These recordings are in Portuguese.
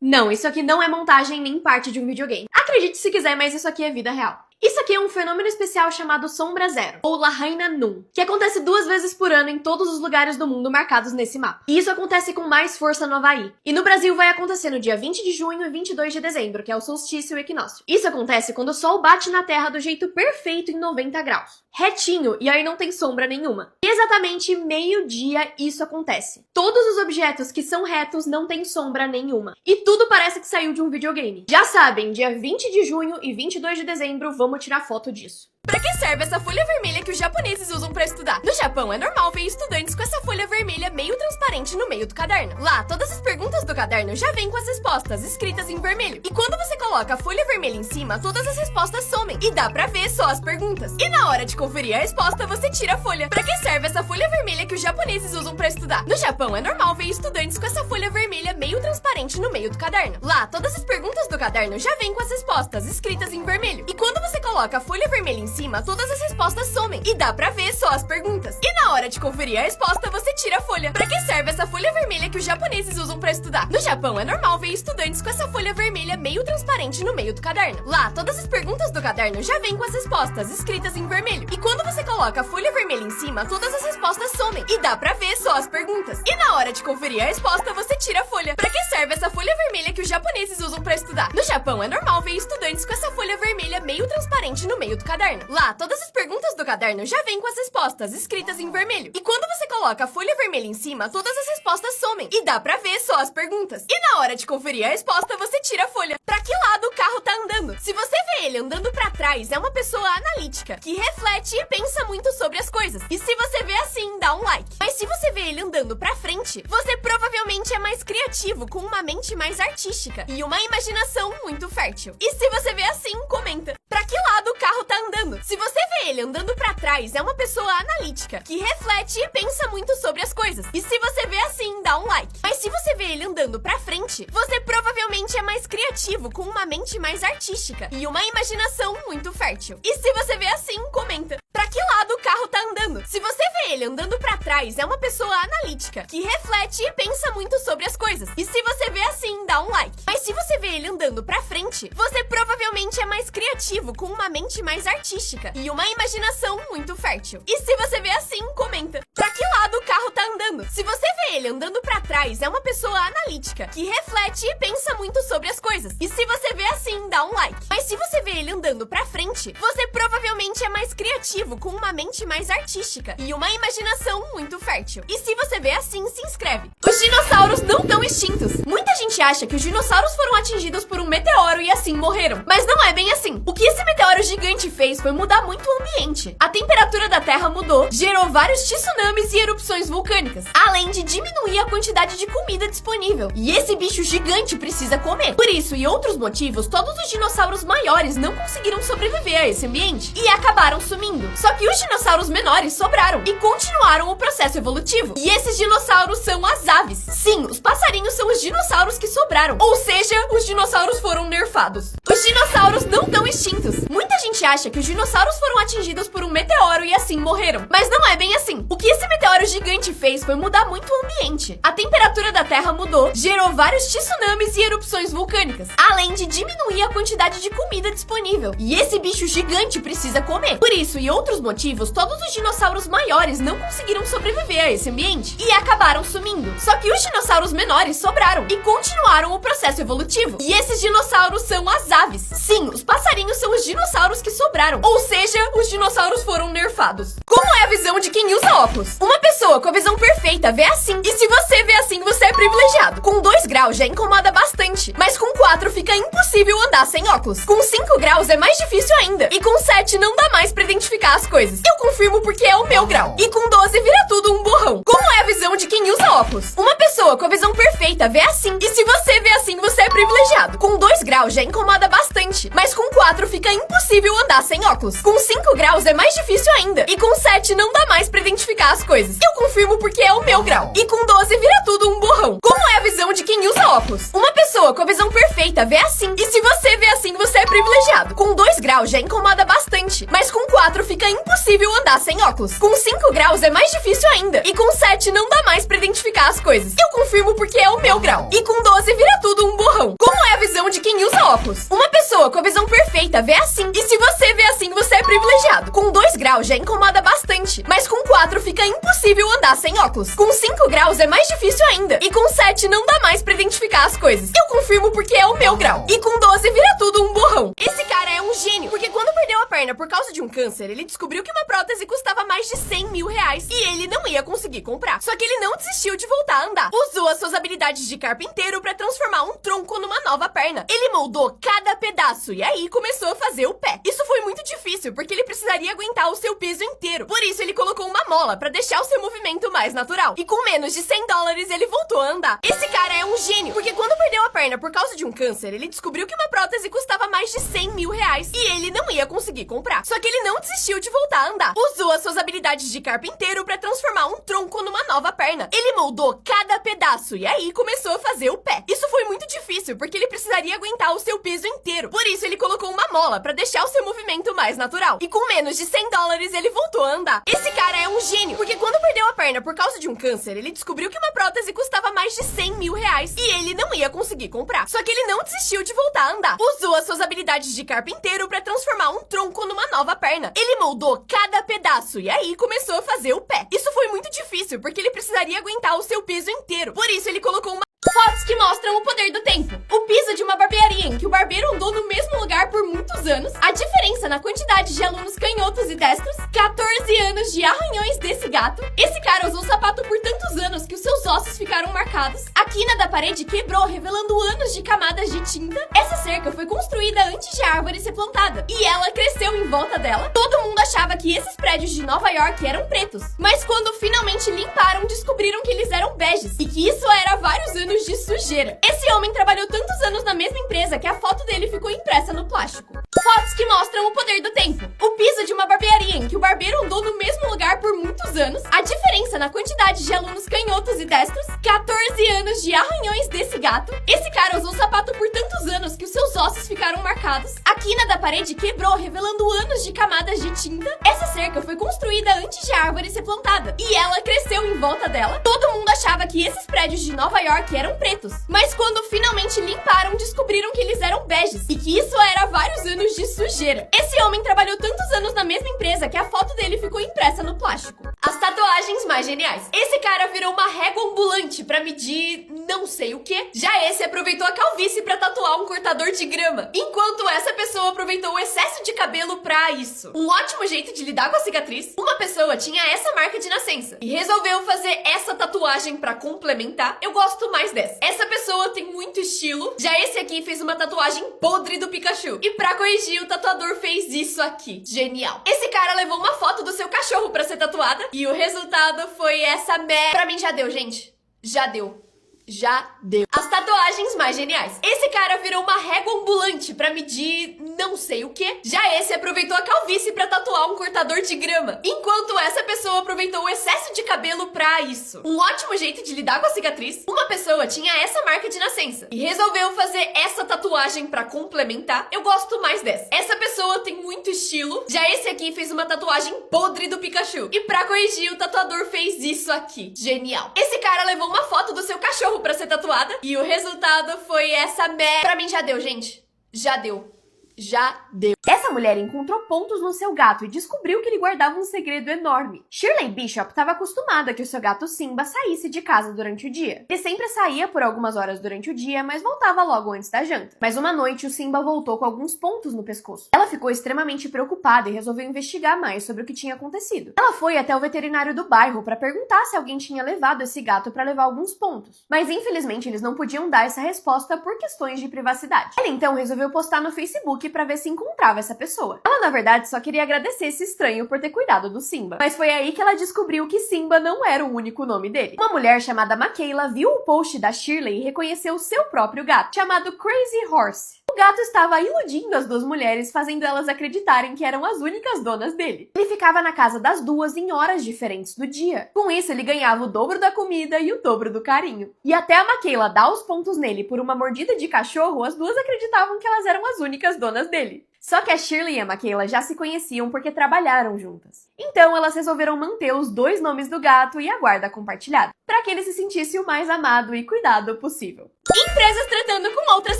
Não, isso aqui não é montagem nem parte de um videogame. Acredite se quiser, mas isso aqui é vida real. Isso aqui é um fenômeno especial chamado Sombra Zero, ou Lahaina Nun, que acontece 2 vezes por ano em todos os lugares do mundo marcados nesse mapa. E isso acontece com mais força no Havaí. E no Brasil vai acontecer no dia 20 de junho e 22 de dezembro, que é o solstício e o equinócio. Isso acontece quando o Sol bate na Terra do jeito perfeito em 90 graus. Retinho, e aí não tem sombra nenhuma. E exatamente meio-dia isso acontece. Todos os objetos que são retos não têm sombra nenhuma. E tudo parece que saiu de um videogame. Já sabem, dia 20 de junho e 22 de dezembro vamos tirar foto disso. Pra que serve essa folha vermelha que os japoneses usam pra estudar? No Japão é normal ver estudantes com essa folha vermelha meio transparente no meio do caderno. Lá, todas as perguntas do caderno já vêm com as respostas escritas em vermelho. E quando você coloca a folha vermelha em cima, todas as respostas somem e dá pra ver só as perguntas. E na hora de conferir a resposta, você tira a folha. Pra que serve essa folha vermelha que os japoneses usam pra estudar? No Japão é normal ver estudantes com essa folha vermelha meio transparente no meio do caderno. Lá, todas as perguntas do caderno já vêm com as respostas escritas em vermelho. E quando você coloca a folha vermelha em cima, todas as respostas somem e dá pra ver só as perguntas. E na hora de conferir a resposta, você tira a folha. Pra que serve essa folha vermelha que os japoneses usam pra estudar? No Japão é normal ver estudantes com essa folha vermelha meio transparente no meio do caderno. Lá, todas as perguntas do caderno já vêm com as respostas escritas em vermelho. E quando você coloca a folha vermelha em cima, todas as respostas somem e dá pra ver só as perguntas. E na hora de conferir a resposta, você tira a folha. Pra que serve essa folha vermelha que os japoneses usam pra estudar? No Japão é normal ver estudantes com essa folha vermelha meio transparente no meio do caderno. Lá, todas as perguntas do caderno já vêm com as respostas escritas em vermelho. E quando você coloca a folha vermelha em cima, todas as respostas somem e dá pra ver só as perguntas. E na hora de conferir a resposta, você tira a folha. Pra que lado o carro tá andando? Se você vê ele andando pra trás, é uma pessoa analítica, que reflete e pensa muito sobre as coisas. E se você vê assim, dá um like. Mas se você vê ele andando pra frente, você provavelmente é mais criativo, com uma mente mais artística e uma imaginação muito fértil. E se você vê assim, comenta. Pra que lado o carro tá andando? Se você vê ele andando pra trás, é uma pessoa analítica, que reflete e pensa muito sobre as coisas. E se você vê assim, dá um like. Mas se você vê ele andando pra frente, você provavelmente é mais criativo, com uma mente mais artística e uma imaginação muito fértil. E se você vê assim, comenta. Pra que lado o carro tá andando? Se você vê ele andando pra trás, é uma pessoa analítica, que reflete e pensa muito sobre as coisas. E se você vê assim, dá um like. Mas se você vê ele andando pra frente, você provavelmente é mais criativo, com uma mente mais artística e uma imaginação muito fértil. E se você vê assim, comenta. Pra que lado o carro tá andando? Se você vê ele andando pra trás, é uma pessoa analítica, que reflete e pensa muito sobre as coisas. E se você vê assim, dá um like. Mas se você vê ele andando pra frente, você provavelmente é mais criativo, com uma mente mais artística e uma imaginação muito fértil. E se você vê assim, se inscreve. Os dinossauros não estão extintos. Muita gente acha que os dinossauros foram atingidos por um meteoro e assim morreram. Mas não é bem assim. O que esse meteoro gigante fez foi mudar muito o ambiente. A temperatura da Terra mudou, gerou vários tsunamis e erupções vulcânicas, além de diminuir a quantidade de comida disponível. E esse bicho gigante precisa comer. Por isso e outros motivos, todos os dinossauros maiores não conseguiram sobreviver a esse ambiente e acabaram sumindo. Só que os dinossauros menores sobraram e continuaram o processo evolutivo. E esses dinossauros são as aves. Sim, os passarinhos são os dinossauros que sobraram. Ou seja, os dinossauros foram nerfados. Os dinossauros não estão extintos. Muita gente acha que os dinossauros foram atingidos por um meteoro e assim morreram. Mas não é bem assim. O que esse meteoro gigante fez foi mudar muito o ambiente. A temperatura da Terra mudou, gerou vários tsunamis e erupções vulcânicas, além de diminuir a quantidade de comida disponível. E esse bicho gigante precisa comer. Por isso e outros motivos, todos os dinossauros maiores não conseguiram sobreviver a esse ambiente e acabaram sumindo. Só que os dinossauros menores sobraram e continuaram o processo evolutivo. E esses dinossauros são as aves. Sim, os passarinhos são os dinossauros que sobraram. Ou seja, os dinossauros foram nerfados. Como é a visão de quem usa óculos? Uma pessoa com a visão perfeita vê assim. E se você vê assim, você é privilegiado. Com 2 graus já incomoda bastante, mas com 4 fica impossível andar sem óculos. Com 5 graus é mais difícil ainda. E com 7 não dá mais pra identificar as coisas. Eu confirmo porque é o meu grau. E com 12 vira tudo um borrão. Como é a visão de quem usa óculos? Uma pessoa com a visão perfeita vê assim. E se você vê assim, você é privilegiado. Com 2 graus já incomoda bastante, mas com 4 fica impossível andar sem óculos. Com 5 graus é mais difícil ainda. E com 7 não dá mais pra identificar as coisas. Eu confirmo porque é o meu grau. E com 12 vira tudo um borrão. Como é a visão de quem usa óculos? Uma pessoa com a visão perfeita vê assim. E se você vê assim, você é privilegiado. Com 2 graus já incomoda bastante. Mas com 4 fica impossível andar sem óculos. Com 5 graus é mais difícil ainda. E com 7 não dá mais pra identificar as coisas. Eu confirmo porque é o meu grau. E com 12 vira tudo um borrão. Como é a visão de quem usa óculos? Uma pessoa com a visão perfeita vê assim. E se você vê assim, você é privilegiado. Com 2 graus já incomoda bastante. Mas com 4 fica impossível andar sem óculos. Com 5 graus é mais difícil ainda. E com 7 não dá mais pra identificar as coisas. Eu confirmo porque é o meu grau. E com 12 vira tudo um borrão. Esse cara é um gênio. Porque quando perdeu a perna por causa de um câncer, ele descobriu que uma prótese custava mais de 100 mil reais. E ele não ia conseguir comprar. Só que ele não desistiu de voltar a andar. Usou as suas habilidades de carpinteiro pra transformar um tronco numa nova perna. Ele moldou cada pedaço e aí começou a fazer o pé. Isso foi muito difícil, porque ele precisaria aguentar o seu peso inteiro. Por isso ele colocou uma mola pra deixar o seu movimento mais natural. E com menos de 100 dólares ele voltou a andar. Esse cara é um gênio, porque quando perdeu a perna por causa de um câncer, ele descobriu que uma prótese custava mais de 100 mil reais. E ele não ia conseguir comprar. Só que ele não desistiu de voltar a andar. Usou as suas habilidades de carpinteiro pra transformar um tronco numa nova perna. Ele moldou cada pedaço e aí começou a fazer o pé. Isso foi muito difícil, porque ele precisaria aguentar o seu peso inteiro. Por isso ele colocou uma mola pra deixar o seu movimento mais natural. E com menos de 100 dólares ele voltou a andar. Esse cara é um gênio, porque quando perdeu a perna por causa de um câncer, ele descobriu que uma prótese custava mais de 100 mil reais. E ele não ia conseguir comprar. Só que ele não desistiu de voltar a andar. Usou as suas habilidades de carpinteiro pra transformar um tronco numa nova perna. Ele moldou cada pedaço e aí começou a fazer o pé. Isso foi muito difícil, porque ele precisaria aguentar o seu peso inteiro. Por isso ele colocou uma fotos que mostram o poder do tempo. O piso de uma barbearia em que o barbeiro andou no mesmo lugar por muitos anos. A diferença na quantidade de alunos canhotos e destros. 14 anos de arranhões desse gato. Esse cara usou o sapato por tantos anos que os seus ossos ficaram marcados. A quina da parede quebrou, revelando anos de camadas de tinta. Essa cerca foi construída antes de a árvore ser plantada. E ela cresceu em volta dela. Todo mundo achava que esses prédios de Nova York eram pretos. Mas quando finalmente limparam, descobriram que eles eram beges. E que isso era vários anos de sujeira. Esse homem trabalhou tantos anos na mesma empresa que a foto dele ficou impressa no plástico. Fotos que mostram o poder do tempo. O piso de uma barbearia em que o barbeiro andou no mesmo lugar por muitos anos. A diferença na quantidade de alunos canhotos e destros. 14 anos de arranhões desse gato. Esse cara usou o sapato por tantos anos que os seus ossos ficaram marcados. A quina da parede quebrou, revelando anos de camadas de tinta. Essa cerca foi construída antes de a árvore ser plantada. E ela cresceu em volta dela. Todo mundo achava que esses prédios de Nova York eram pretos. Mas quando finalmente limparam, descobriram que eles eram beges. E que isso era vários anos de sujeira. Esse homem trabalhou tantos anos na mesma empresa que a foto dele ficou impressa no plástico. As tatuagens mais geniais. Esse cara virou uma régua ambulante pra medir não sei o que. Já esse aproveitou a calvície pra tatuar um cortador de grama. Enquanto essa pessoa aproveitou o excesso de cabelo pra isso. Um ótimo jeito de lidar com a cicatriz. Uma pessoa tinha essa marca de nascença e resolveu fazer essa tatuagem pra complementar. Eu gosto mais dessa. Essa pessoa tem muito estilo. Já esse aqui fez uma tatuagem podre do Pikachu. E pra corrigir, o tatuador fez isso aqui. Genial. Esse cara levou uma foto do seu cachorro pra ser tatuada. E o resultado foi essa Pra mim já deu, gente. Já deu. Já deu. As tatuagens mais geniais. Esse cara virou uma régua ambulante pra medir não sei o que. Já esse aproveitou a calvície pra tatuar um cortador de grama. Enquanto essa pessoa aproveitou o excesso de cabelo pra isso. Um ótimo jeito de lidar com a cicatriz. Uma pessoa tinha essa marca de nascença e resolveu fazer essa tatuagem pra complementar. Eu gosto mais dessa. Essa pessoa tem muito estilo. Já esse aqui fez uma tatuagem podre do Pikachu. E pra corrigir, o tatuador fez isso aqui. Genial. Esse cara levou uma foto do seu cachorro pra ser tatuada e o resultado foi essa Pra mim já deu, gente. Já deu. Já deu. Essa mulher encontrou pontos no seu gato e descobriu que ele guardava um segredo enorme. Shirley Bishop estava acostumada que o seu gato Simba saísse de casa durante o dia. Ele sempre saía por algumas horas durante o dia, mas voltava logo antes da janta. Mas uma noite, o Simba voltou com alguns pontos no pescoço. Ela ficou extremamente preocupada e resolveu investigar mais sobre o que tinha acontecido. Ela foi até o veterinário do bairro para perguntar se alguém tinha levado esse gato para levar alguns pontos. Mas infelizmente eles não podiam dar essa resposta por questões de privacidade. Ela então resolveu postar no Facebook para ver se encontrava essa pessoa. Ela, na verdade, só queria agradecer esse estranho por ter cuidado do Simba. Mas foi aí que ela descobriu que Simba não era o único nome dele. Uma mulher chamada Makayla viu o post da Shirley e reconheceu o seu próprio gato, chamado Crazy Horse. O gato estava iludindo as duas mulheres, fazendo elas acreditarem que eram as únicas donas dele. Ele ficava na casa das duas em horas diferentes do dia. Com isso, ele ganhava o dobro da comida e o dobro do carinho. E até a Michaela dar os pontos nele por uma mordida de cachorro, as duas acreditavam que elas eram as únicas donas dele. Só que a Shirley e a Michaela já se conheciam porque trabalharam juntas. Então, elas resolveram manter os dois nomes do gato e a guarda compartilhada, para que ele se sentisse o mais amado e cuidado possível. Empresas tratando com outras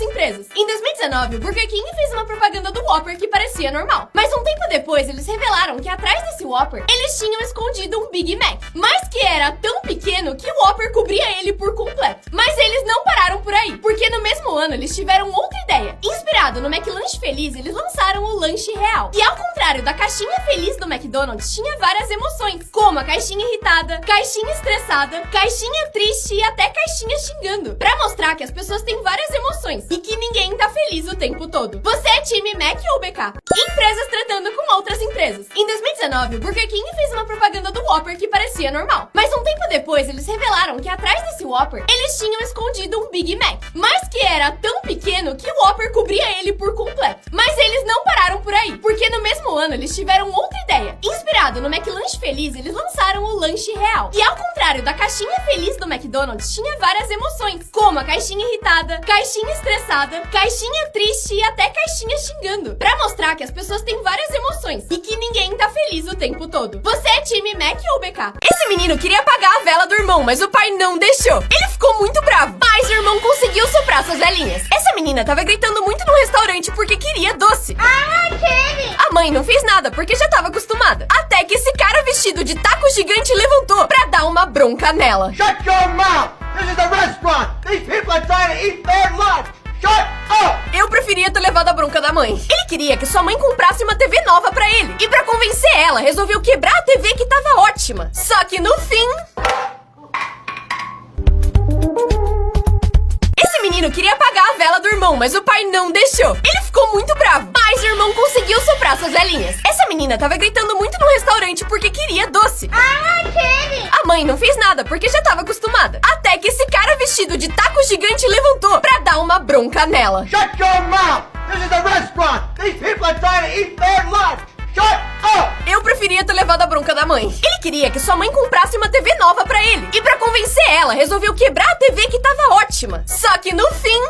empresas. Em 2019, o Burger King fez uma propaganda do Whopper que parecia normal. Mas um tempo depois, eles revelaram que atrás desse Whopper, eles tinham escondido um Big Mac. Mas que era tão pequeno que o Whopper cobria ele por completo. Mas eles não pararam por aí, porque no mesmo ano eles tiveram outra ideia. Inspirado no McLanche Feliz, eles lançaram o lanche real. E ao contrário da caixinha feliz do McDonald's, tinha várias emoções, como a caixinha irritada, caixinha estressada, caixinha triste e até caixinha xingando, pra mostrar que as pessoas têm várias emoções e que ninguém tá feliz o tempo todo. Você é time Mac ou BK? Empresas tratando com outras empresas. Em 2019, o Burger King fez uma propaganda do Whopper que parecia normal. Mas um tempo depois, eles revelaram que atrás desse Whopper, eles tinham escondido um Big Mac. Mas que era tão pequeno que o Whopper cobria ele por completo. Mas eles não pararam por aí, porque no mesmo ano eles tiveram outra ideia. Inspirado no McLanche Feliz, eles lançaram o lanche real. E ao contrário da caixinha feliz do McDonald's, tinha várias emoções, como a caixinha irritada, caixinha estressada, caixinha triste e até caixinha xingando, pra mostrar que as pessoas têm várias emoções e que ninguém tá feliz o tempo todo. Você é time Mac ou BK? Esse menino queria apagar a vela do irmão, mas o pai não deixou. Ele ficou muito bravo, mas o irmão conseguiu soprar suas velhinhas. Essa menina tava gritando muito no restaurante porque queria doce. A mãe não fez nada porque já tava acostumada. Até que esse cara vestido de taco gigante levantou pra dar uma bronca nela. Shut your mouth! This is a restaurant! These people are trying to eat their lunch! Shut up! Eu preferia ter levado a bronca da mãe. Ele queria que sua mãe comprasse uma TV nova pra ele. E pra convencer ela, resolveu quebrar a TV que tava ótima. Só que no fim... Esse menino queria apagar a vela do irmão, mas o pai não deixou. Ele ficou muito bravo, mas o irmão conseguiu soprar suas velhinhas. Essa menina tava gritando muito no restaurante porque queria doce. A mãe não fez nada porque já tava acostumada. Até que esse cara vestido de taco gigante levantou pra dar uma bronca nela. Shut your mouth! This is a restaurant! These people are trying to eat their lunch! Shut up! Eu preferia ter levado a bronca da mãe. Ele queria que sua mãe comprasse uma TV nova pra ele. E pra convencer ela, resolveu quebrar a TV que tava ótima. Só que no fim...